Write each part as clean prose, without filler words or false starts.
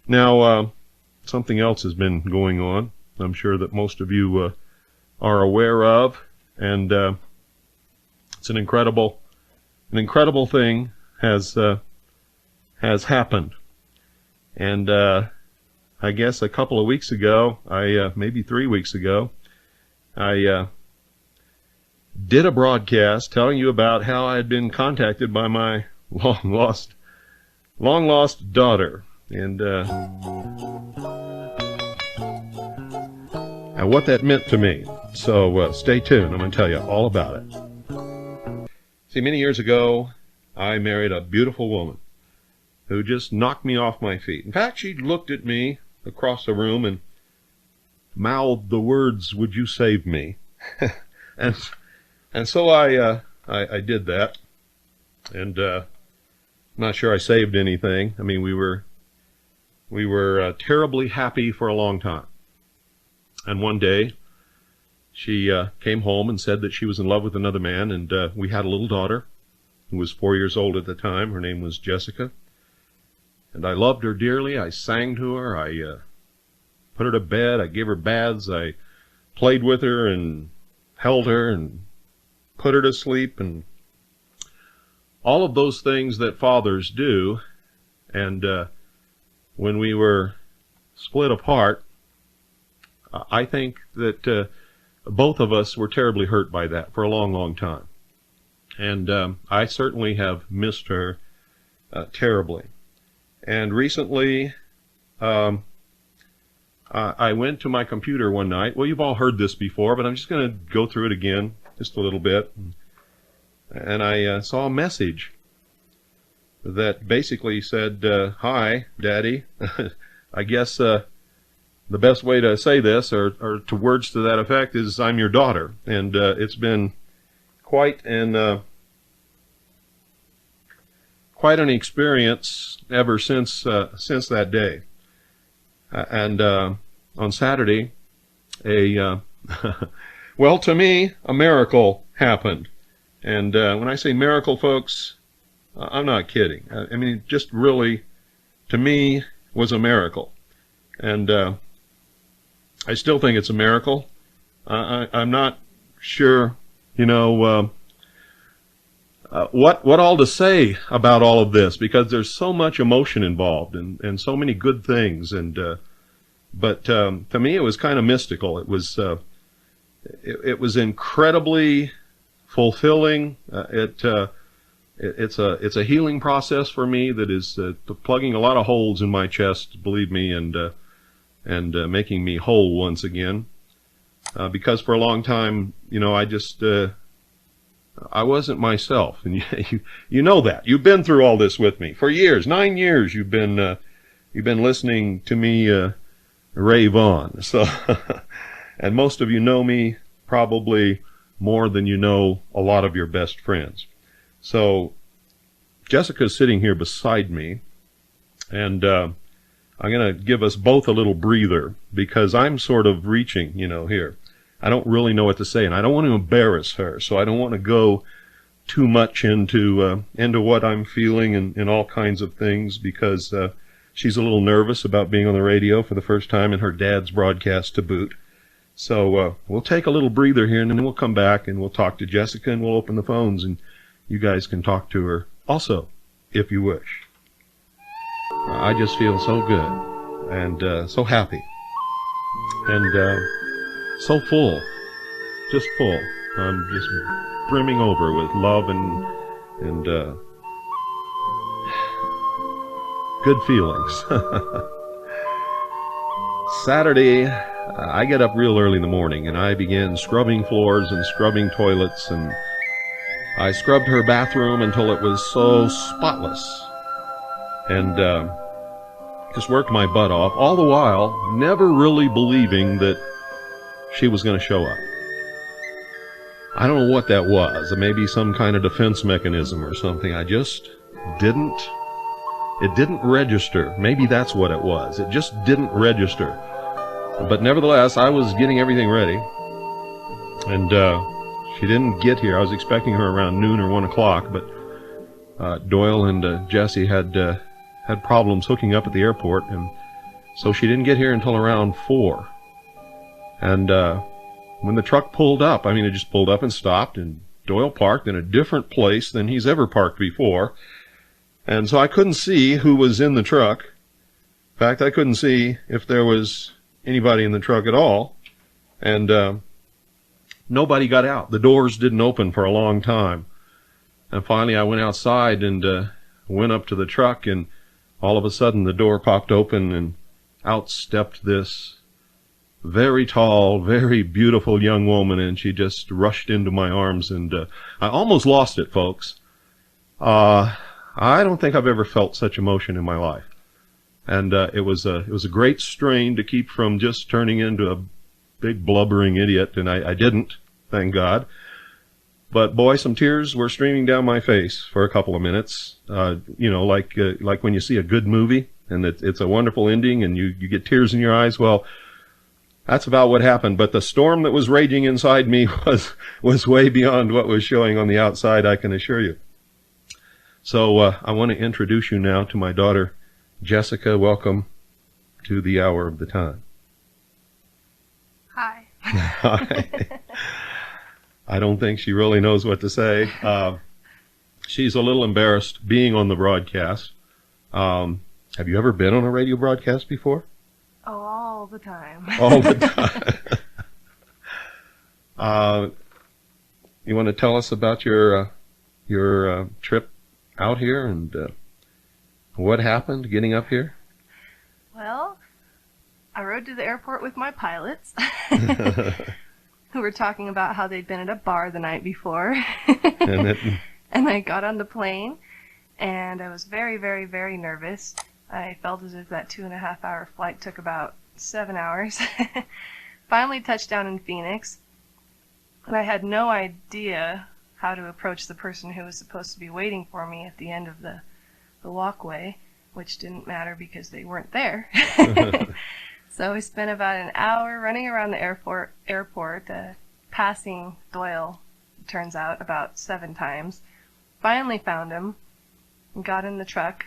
Now, something else has been going on. I'm sure that most of you are aware of, and it's an incredible thing has happened. And I guess a couple of weeks ago, maybe 3 weeks ago, I did a broadcast telling you about how I had been contacted by my long lost daughter, and what that meant to me. So stay tuned. I'm going to tell you all about it. See, many years ago, I married a beautiful woman who just knocked me off my feet. In fact, she looked at me across the room and mouthed the words, "Would you save me?" and so I did that, and I'm not sure I saved anything. I mean, we were terribly happy for a long time. And one day, she came home and said that she was in love with another man, and we had a little daughter who was 4 years old at the time. Her name was Jessica. And I loved her dearly. I sang to her. I put her to bed. I gave her baths. I played with her and held her and put her to sleep, and all of those things that fathers do. And when we were split apart, I think that both of us were terribly hurt by that for a long time. And I certainly have missed her terribly. And recently, I went to my computer one night. Well, you've all heard this before, but I'm just going to go through it again just a little bit. And I saw a message that basically said, "Hi, Daddy." I guess the best way to say this, or to words to that effect, is "I'm your daughter." And it's been quite an experience ever since that day. And on Saturday, well, to me, a miracle happened. And when I say miracle, folks, I'm not kidding. I mean, it just really, to me, was a miracle. And I still think it's a miracle. I'm not sure, what all to say about all of this, because there's so much emotion involved and so many good things. And but to me, it was kind of mystical. It was incredibly fulfilling. It's a healing process for me that is plugging a lot of holes in my chest, believe me, and making me whole once again. Because for a long time, I wasn't myself, and you know that. You've been through all this with me for years, 9 years. You've been listening to me rave on. So, and most of you know me probably more than you know a lot of your best friends. So, Jessica's sitting here beside me, and I'm going to give us both a little breather, because I'm sort of reaching, here. I don't really know what to say, and I don't want to embarrass her, so I don't want to go too much into what I'm feeling and all kinds of things, because she's a little nervous about being on the radio for the first time in her dad's broadcast to boot. So we'll take a little breather here, and then we'll come back and we'll talk to Jessica, and we'll open the phones, and you guys can talk to her also, if you wish. I just feel so good and so happy and so full, just full. I'm just brimming over with love and good feelings. Saturday, I get up real early in the morning, and I began scrubbing floors and scrubbing toilets, and I scrubbed her bathroom until it was so spotless, and just worked my butt off, all the while never really believing that she was going to show up. I don't know what that was. Maybe some kind of defense mechanism or something. I just didn't. It didn't register. Maybe that's what it was. It just didn't register. But nevertheless, I was getting everything ready, and she didn't get here. I was expecting her around noon or 1 o'clock, but Doyle and Jesse had problems hooking up at the airport, and So she didn't get here until around 4. And when the truck pulled up, I mean, it just pulled up and stopped, and Doyle parked in a different place than he's ever parked before. And so I couldn't see who was in the truck. In fact, I couldn't see if there was anybody in the truck at all. And nobody got out. The doors didn't open for a long time. And finally I went outside and went up to the truck, and all of a sudden the door popped open, and out stepped this very tall, very beautiful young woman, and she just rushed into my arms, and I almost lost it, folks. I don't think I've ever felt such emotion in my life. And it was a great strain to keep from just turning into a big blubbering idiot, and I didn't, thank God. But boy, some tears were streaming down my face for a couple of minutes. You know, like when you see a good movie and it's a wonderful ending and you get tears in your eyes. Well, that's about what happened. But the storm that was raging inside me was way beyond what was showing on the outside, I can assure you. So I want to introduce you now to my daughter, Jessica. Welcome to the Hour of the Time. Hi. Hi. I don't think she really knows what to say. She's a little embarrassed being on the broadcast. Have you ever been on a radio broadcast before? Oh, all the time. All the time. You want to tell us about your trip out here and what happened getting up here? Well, I rode to the airport with my pilots, who were talking about how they'd been at a bar the night before. And I got on the plane, and I was very, very, very nervous. I felt as if that 2.5-hour flight took about 7 hours. Finally touched down in Phoenix, and I had no idea how to approach the person who was supposed to be waiting for me at the end of the walkway, which didn't matter because they weren't there. So we spent about an hour running around the airport, passing Doyle, it turns out, about 7 times. Finally found him, and got in the truck,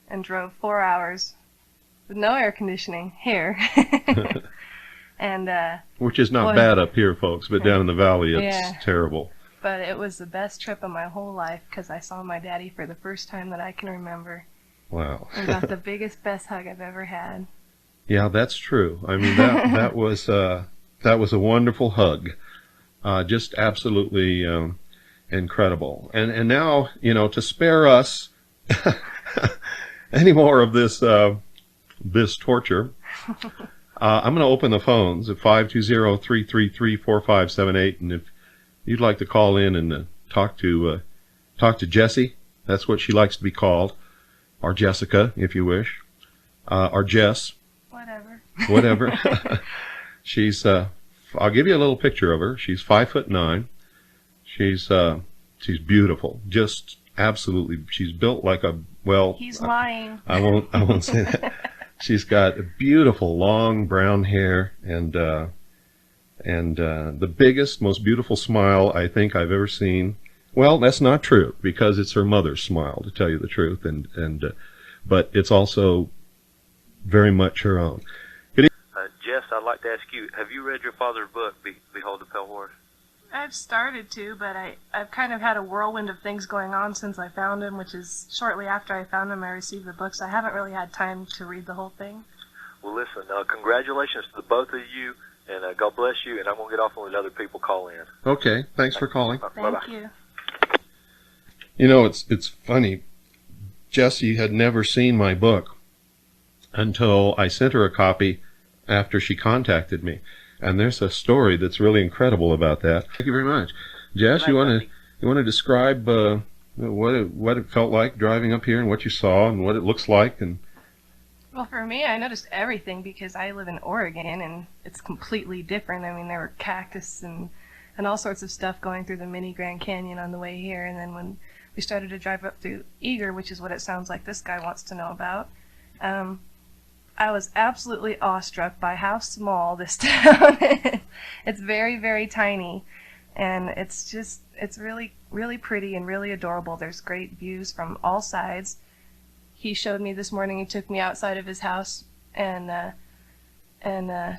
and drove 4 hours with no air conditioning here. And which is not bad up here, folks, but down in the valley it's terrible. But it was the best trip of my whole life because I saw my daddy for the first time that I can remember. Wow. And got the biggest, best hug I've ever had. Yeah, that's true. I mean, that was a wonderful hug. Just absolutely incredible. And now, you know, to spare us any more of this torture, I'm going to open the phones at 520-333-4578, and if you'd like to call in and talk to Jessie, that's what she likes to be called, or Jessica, if you wish, or Jess. Whatever. She's I'll give you a little picture of her. She's 5'9". She's beautiful. Just absolutely. She's built like a, well, he's lying. I won't say that. She's got beautiful long brown hair and the biggest, most beautiful smile I think I've ever seen. Well, that's not true because it's her mother's smile, to tell you the truth, but it's also very much her own. Jess, I'd like to ask you, have you read your father's book, Behold the Pale Horse? I've started to, but I've kind of had a whirlwind of things going on since I found him, which is shortly after I found him I received the book, so I haven't really had time to read the whole thing. Well, listen, congratulations to the both of you, and God bless you, and I'm going to get off and let other people call in. Okay, thanks for calling. Thank you. You know, it's funny. Jessie had never seen my book until I sent her a copy after she contacted me. And there's a story that's really incredible about that. Thank you very much. Jess, you want to describe what it felt like driving up here and what you saw and what it looks like? And well, for me, I noticed everything because I live in Oregon and it's completely different. I mean, there were cactus and all sorts of stuff going through the mini Grand Canyon on the way here. And then when we started to drive up through Eager, which is what it sounds like this guy wants to know about, I was absolutely awestruck by how small this town is. It's very, very tiny, and it's really, really pretty and really adorable. There's great views from all sides. He showed me this morning, he took me outside of his house and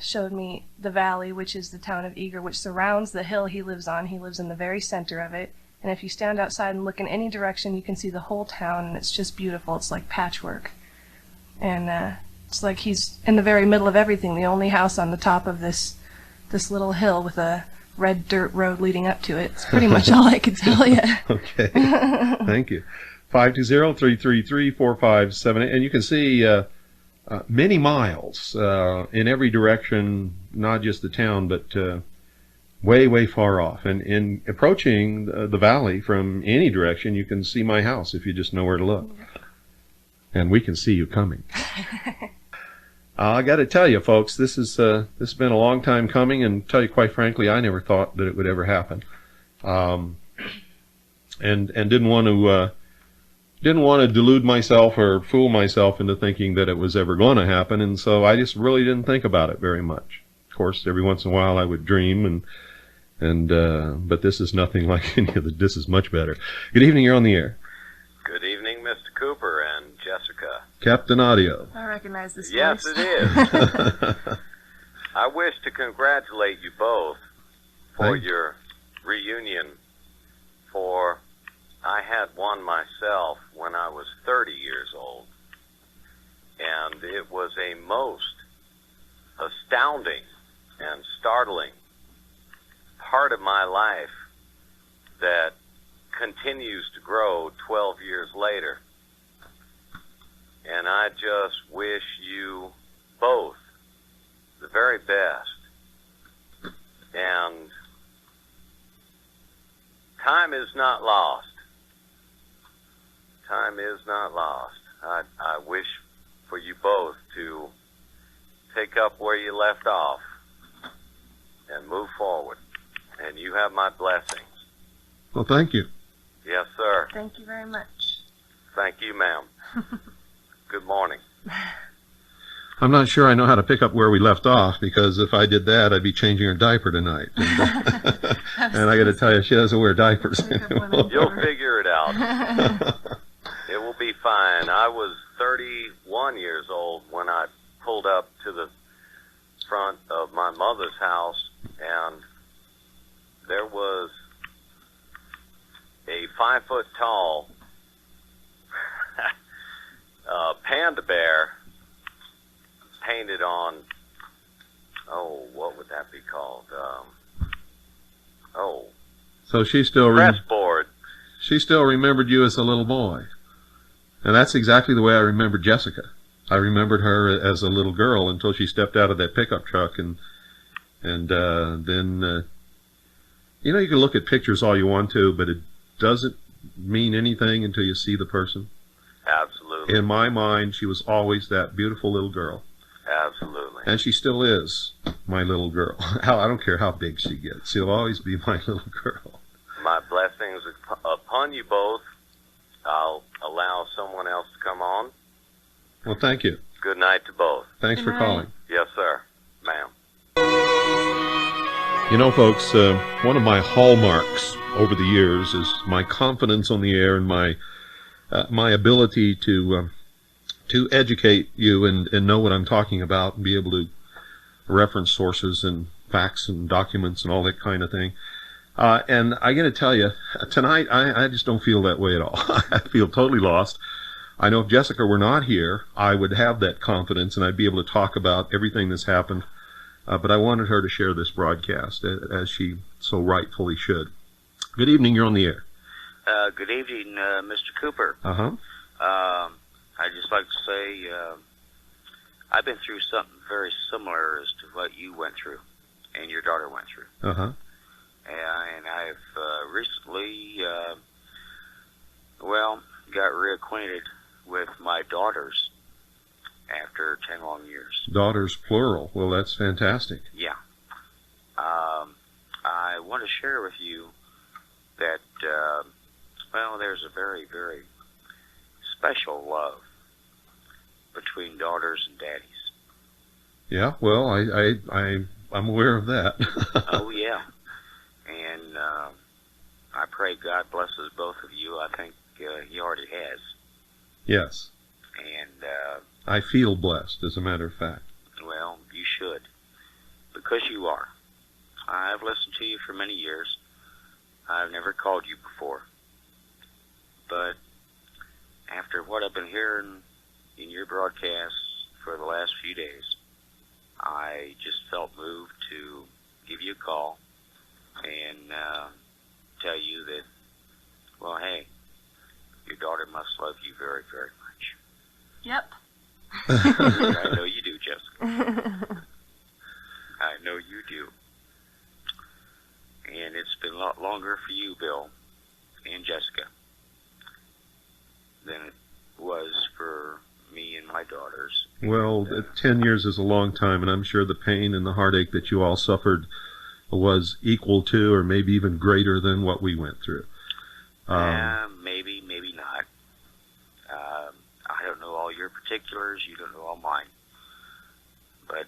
showed me the valley, which is the town of Eager, which surrounds the hill he lives on. He lives in the very center of it. And if you stand outside and look in any direction, you can see the whole town, and it's just beautiful. It's like patchwork. And it's like he's in the very middle of everything, the only house on the top of this little hill with a red dirt road leading up to it. It's pretty much all I could tell you. Okay. Thank you. 520-333-4578. And you can see many miles in every direction, not just the town, but way, way far off. And in approaching the valley from any direction, you can see my house if you just know where to look. And we can see you coming. I got to tell you, folks, this has been a long time coming, and tell you quite frankly, I never thought that it would ever happen, and didn't want to delude myself or fool myself into thinking that it was ever going to happen, and so I just really didn't think about it very much. Of course, every once in a while I would dream, but this is nothing like any of the. This is much better. Good evening, you're on the air. Good evening, Mr. Cooper and Jessica. Captain Audio. I recognize this voice. Yes, it is. I wish to congratulate you both for your reunion, for I had one myself when I was 30 years old, and it was a most astounding and startling part of my life that continues to grow 12 years later. And I just wish you both the very best. And time is not lost. Time is not lost. I wish for you both to take up where you left off and move forward. And you have my blessings. Well, thank you. Yes, sir. Thank you very much. Thank you, ma'am. Good morning. I'm not sure I know how to pick up where we left off, because if I did that, I'd be changing her diaper tonight. And I got to tell you, she doesn't wear diapers anymore. You'll figure it out. It will be fine. I was 31 years old when I pulled up to the front of my mother's house, and there was a 5-foot-tall panda bear painted on, what would that be called? So she still pressboard. She still remembered you as a little boy, and that's exactly the way I remembered Jessica. I remembered her as a little girl until she stepped out of that pickup truck, and then you can look at pictures all you want to, but it doesn't mean anything until you see the person. Absolutely. In my mind, she was always that beautiful little girl. Absolutely. And she still is my little girl. I don't care how big she gets. She'll always be my little girl. My blessings upon you both. I'll allow someone else to come on. Well, thank you. Good night to both. Thanks for calling. Yes, sir. Ma'am. You know, folks, one of my hallmarks over the years is my confidence on the air and my ability to educate you and know what I'm talking about and be able to reference sources and facts and documents and all that kind of thing. And I got to tell you, tonight I just don't feel that way at all. I feel totally lost. I know if Jessica were not here, I would have that confidence and I'd be able to talk about everything that's happened. But I wanted her to share this broadcast, as she so rightfully should. Good evening, you're on the air. Good evening, Mr. Cooper. Uh-huh. I'd just like to say I've been through something very similar as to what you went through and your daughter went through. Uh-huh. And I've recently, got reacquainted with my daughters after 10 long years. Daughters, plural. Well, that's fantastic. Yeah. I want to share with you that, there's a very, very special love between daughters and daddies. Yeah, well, I'm aware of that. Oh, yeah. And I pray God blesses both of you. I think he already has. Yes. And I feel blessed, as a matter of fact. Well, you should, because you are. I've listened to you for many years. I've never called you before. But after what I've been hearing in your broadcasts for the last few days, I just felt moved to give you a call and tell you that, well, hey, your daughter must love you very, very much. Yep. I know you do, Jessica. I know you do. And it's been a lot longer for you, Bill, and Jessica, than it was for me and my daughters. Well, 10 years is a long time, and I'm sure the pain and the heartache that you all suffered was equal to, or maybe even greater than what we went through. Maybe, maybe not. I don't know all your particulars. You don't know all mine. But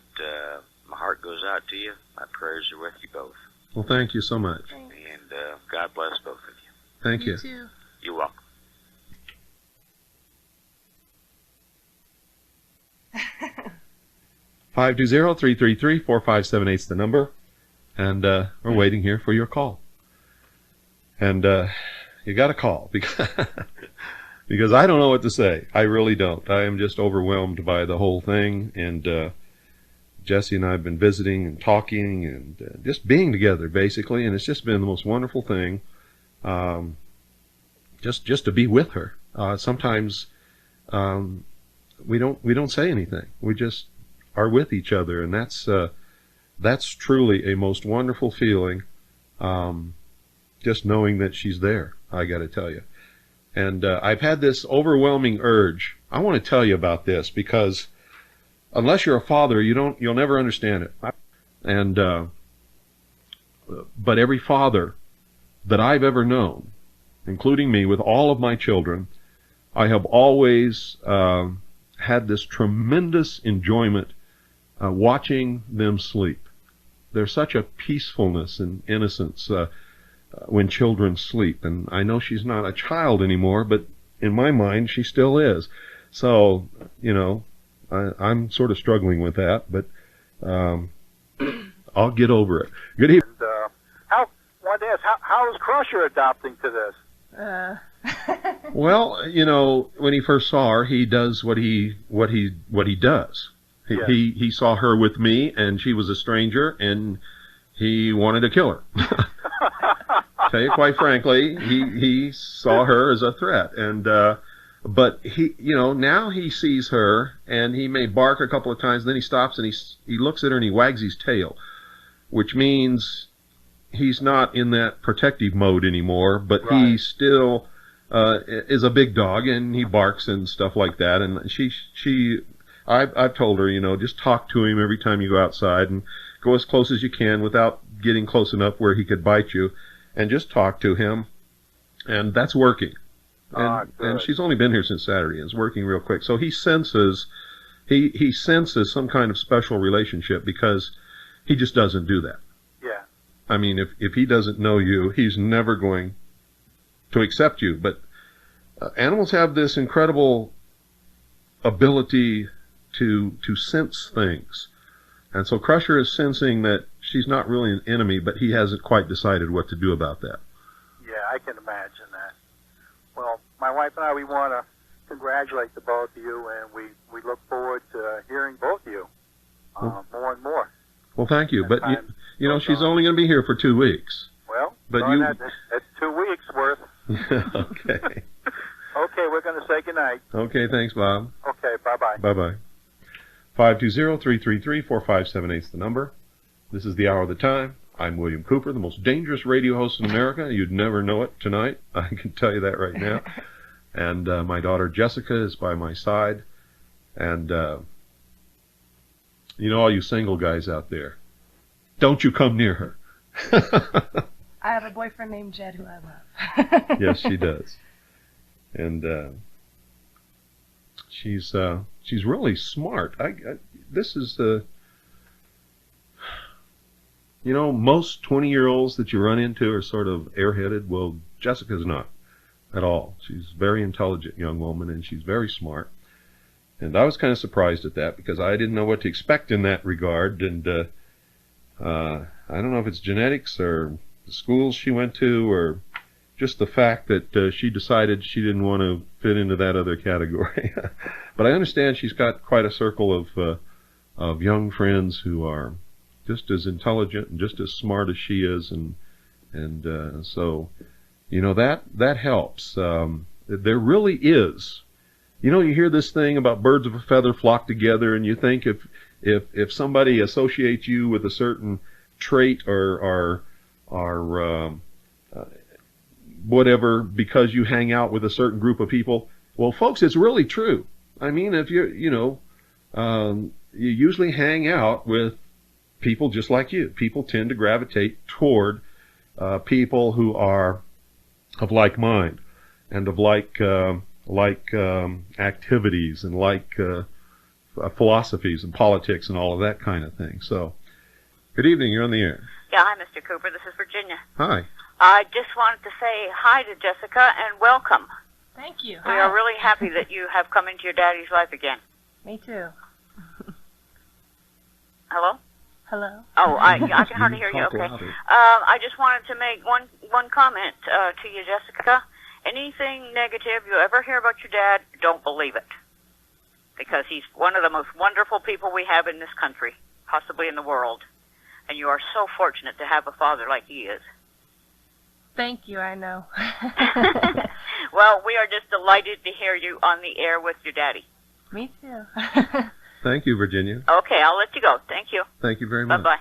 my heart goes out to you. My prayers are with you both. Well, thank you so much. Thanks. And God bless both of you. Thank you. You too. You're welcome. Five 520-333-4578 is the number, and we're waiting here for your call. And you got to call because I don't know what to say. I really don't. I am just overwhelmed by the whole thing, and Jesse and I have been visiting and talking and just being together, basically, and it's just been the most wonderful thing. Just to be with her. Sometimes we don't say anything. We just are with each other, and that's truly a most wonderful feeling. Just knowing that she's there, I got to tell you. And I've had this overwhelming urge. I want to tell you about this because unless you're a father, you'll never understand it. And but every father that I've ever known, including me, with all of my children, I have always had this tremendous enjoyment watching them sleep. There's such a peacefulness and innocence when children sleep. And I know she's not a child anymore, but in my mind, she still is. So, I'm sort of struggling with that, but I'll get over it. Good evening. Wanted to ask, how is Crusher adopting to this? Well, when he first saw her, he does what he does. Yes. He saw her with me, and she was a stranger, and he wanted to kill her. Tell you quite frankly, he saw her as a threat, and but he, now he sees her, and he may bark a couple of times, then he stops and he looks at her and he wags his tail, which means he's not in that protective mode anymore, but Right. he still is a big dog, and he barks and stuff like that. And I've told her, just talk to him every time you go outside, and go as close as you can without getting close enough where he could bite you, and just talk to him, and that's working. And she's only been here since Saturday, and it's working real quick. So he senses some kind of special relationship, because he just doesn't do that. Yeah. I mean, if he doesn't know you, he's never going to accept you. But animals have this incredible ability to sense things. And so Crusher is sensing that she's not really an enemy, but he hasn't quite decided what to do about that. Yeah, I can imagine that. Well, my wife and I, we want to congratulate the both of you, and we look forward to hearing both of you more and more. Well, thank you. But, Well, she's only going to be here for 2 weeks. Well, But that's 2 weeks worth. Okay. Okay, we're going to say goodnight. Okay, thanks, Bob. Okay, bye-bye. Bye-bye. 520-333-4578 is the number. This is the hour of the time. I'm William Cooper, the most dangerous radio host in America. You'd never know it tonight. I can tell you that right now. And my daughter Jessica is by my side. And, all you single guys out there, don't you come near her. I have a boyfriend named Jed who I love. Yes, she does. And she's really smart. This is most 20-year-olds that you run into are sort of airheaded. Well, Jessica's not at all. She's a very intelligent young woman, and she's very smart. And I was kind of surprised at that because I didn't know what to expect in that regard. And I don't know if it's genetics or the schools she went to or just the fact that she decided she didn't want to fit into that other category. But I understand she's got quite a circle of young friends who are just as intelligent and just as smart as she is, and so that helps. There really is. You hear this thing about birds of a feather flock together, and you think if somebody associates you with a certain trait or whatever because you hang out with a certain group of people, well, folks, it's really true. I mean, if you usually hang out with people just like you. People tend to gravitate toward people who are of like mind and of like activities and like philosophies and politics and all of that kind of thing. So, good evening. You're on the air. Yeah, hi, Mr. Cooper. This is Virginia. Hi. I just wanted to say hi to Jessica and welcome. Thank you. We are really happy that you have come into your daddy's life again. Me too. Hello? Hello. Oh, I can hardly hear you. Okay. I just wanted to make one comment to you, Jessica. Anything negative you ever hear about your dad, don't believe it. Because he's one of the most wonderful people we have in this country, possibly in the world. And you are so fortunate to have a father like he is. Thank you, I know. Well, we are just delighted to hear you on the air with your daddy. Me too. Thank you, Virginia. Okay, I'll let you go. Thank you. Thank you very much. Bye-bye.